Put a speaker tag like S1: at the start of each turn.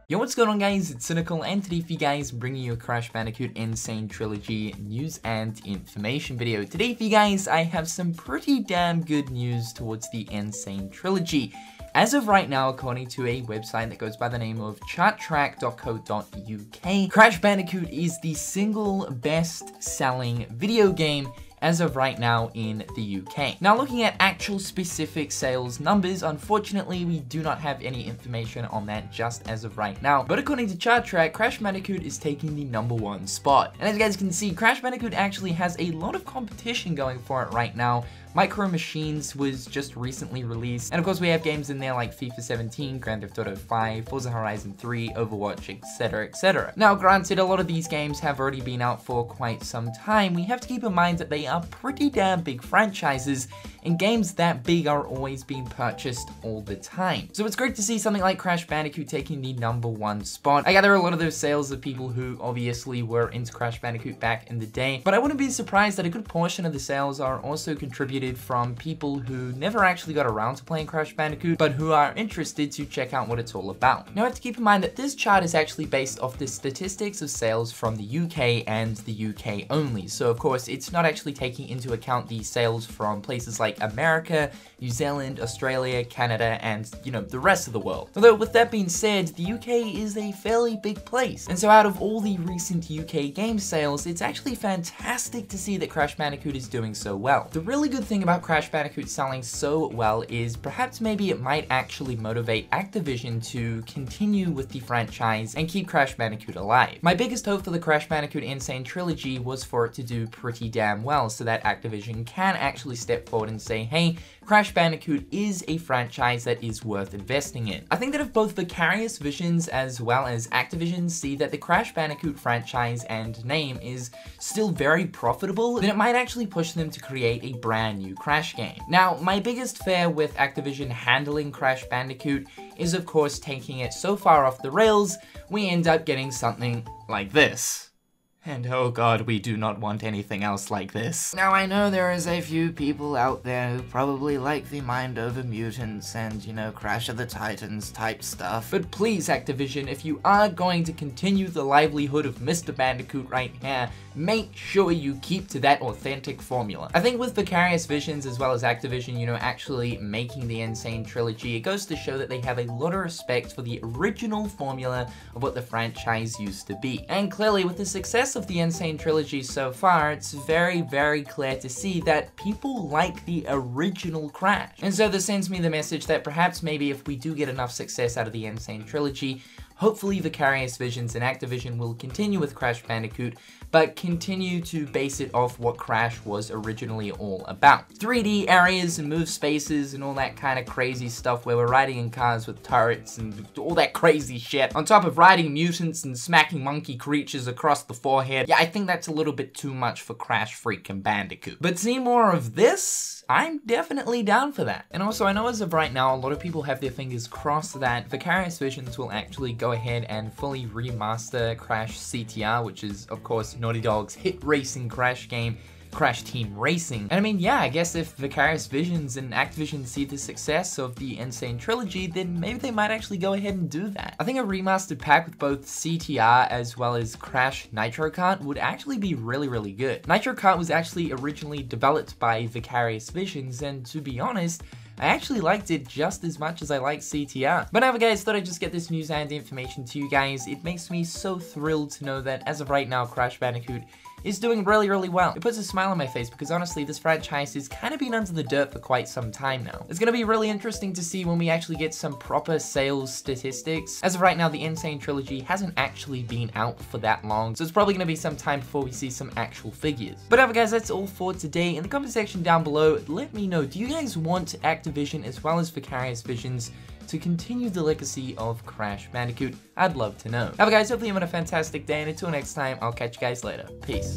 S1: Yo, what's going on guys, it's Cynical, and today for you guys bringing you a Crash Bandicoot Insane Trilogy news and information video. Today for you guys, I have some pretty damn good news towards the Insane Trilogy. As of right now, according to a website that goes by the name of charttrack.co.uk, Crash Bandicoot is the single best-selling video game as of right now in the UK. Now, looking at actual specific sales numbers, unfortunately, we do not have any information on that just as of right now. But according to ChartTrack, Crash Bandicoot is taking the #1 spot. And as you guys can see, Crash Bandicoot actually has a lot of competition going for it right now. Micro Machines was just recently released, and of course we have games in there like FIFA 17, Grand Theft Auto 5, Forza Horizon 3, Overwatch, etc, etc. Now granted, a lot of these games have already been out for quite some time. We have to keep in mind that they are pretty damn big franchises, and games that big are always being purchased all the time. So it's great to see something like Crash Bandicoot taking the #1 spot. I gather a lot of those sales of people who obviously were into Crash Bandicoot back in the day, but I wouldn't be surprised that a good portion of the sales are also contributed from people who never actually got around to playing Crash Bandicoot, but who are interested to check out what it's all about. Now, I have to keep in mind that this chart is actually based off the statistics of sales from the UK and the UK only. So of course, it's not actually taking into account the sales from places like America, New Zealand, Australia, Canada, and, you know, the rest of the world. Although, with that being said, the UK is a fairly big place. And so out of all the recent UK game sales, it's actually fantastic to see that Crash Bandicoot is doing so well. The really good thing about Crash Bandicoot selling so well is perhaps maybe it might actually motivate Activision to continue with the franchise and keep Crash Bandicoot alive. My biggest hope for the Crash Bandicoot Insane Trilogy was for it to do pretty damn well so that Activision can actually step forward and say, hey, Crash Bandicoot is a franchise that is worth investing in. I think that if both Vicarious Visions as well as Activision see that the Crash Bandicoot franchise and name is still very profitable, then it might actually push them to create a brand new Crash game. Now, my biggest fear with Activision handling Crash Bandicoot is of course taking it so far off the rails, we end up getting something like this. And oh god, we do not want anything else like this. Now, I know there is a few people out there who probably like the Mind Over Mutants and, you know, Crash of the Titans type stuff. But please, Activision, if you are going to continue the livelihood of Mr. Bandicoot right here, make sure you keep to that authentic formula. I think with Vicarious Visions as well as Activision, you know, actually making the Insane Trilogy, it goes to show that they have a lot of respect for the original formula of what the franchise used to be. And clearly, with the success of the Insane Trilogy so far, it's very, very clear to see that people like the original Crash. And so this sends me the message that perhaps maybe if we do get enough success out of the Insane Trilogy, hopefully Vicarious Visions and Activision will continue with Crash Bandicoot, but continue to base it off what Crash was originally all about. 3D areas and move spaces and all that kind of crazy stuff where we're riding in cars with turrets and all that crazy shit, on top of riding mutants and smacking monkey creatures across the forehead. Yeah, I think that's a little bit too much for Crash freaking Bandicoot. But see more of this? I'm definitely down for that. And also, I know as of right now, a lot of people have their fingers crossed that Vicarious Visions will actually go ahead and fully remaster Crash CTR, which is, of course, Naughty Dog's hit racing Crash game, Crash Team Racing. And I mean, yeah, I guess if Vicarious Visions and Activision see the success of the Insane Trilogy, then maybe they might actually go ahead and do that. I think a remastered pack with both CTR as well as Crash Nitro Kart would actually be really, really good. Nitro Kart was actually originally developed by Vicarious Visions, and to be honest, I actually liked it just as much as I like CTR. But anyway guys, thought I'd just get this news and information to you guys. It makes me so thrilled to know that as of right now, Crash Bandicoot is doing really, really well. It puts a smile on my face because honestly, this franchise has kind of been under the dirt for quite some time now. It's gonna be really interesting to see when we actually get some proper sales statistics. As of right now, the Insane Trilogy hasn't actually been out for that long, so it's probably gonna be some time before we see some actual figures. But anyway guys, that's all for today. In the comment section down below, let me know, do you guys want Activision as well as Vicarious Visions to continue the legacy of Crash Bandicoot? I'd love to know. Have guys, hopefully you're having a fantastic day, and until next time, I'll catch you guys later. Peace.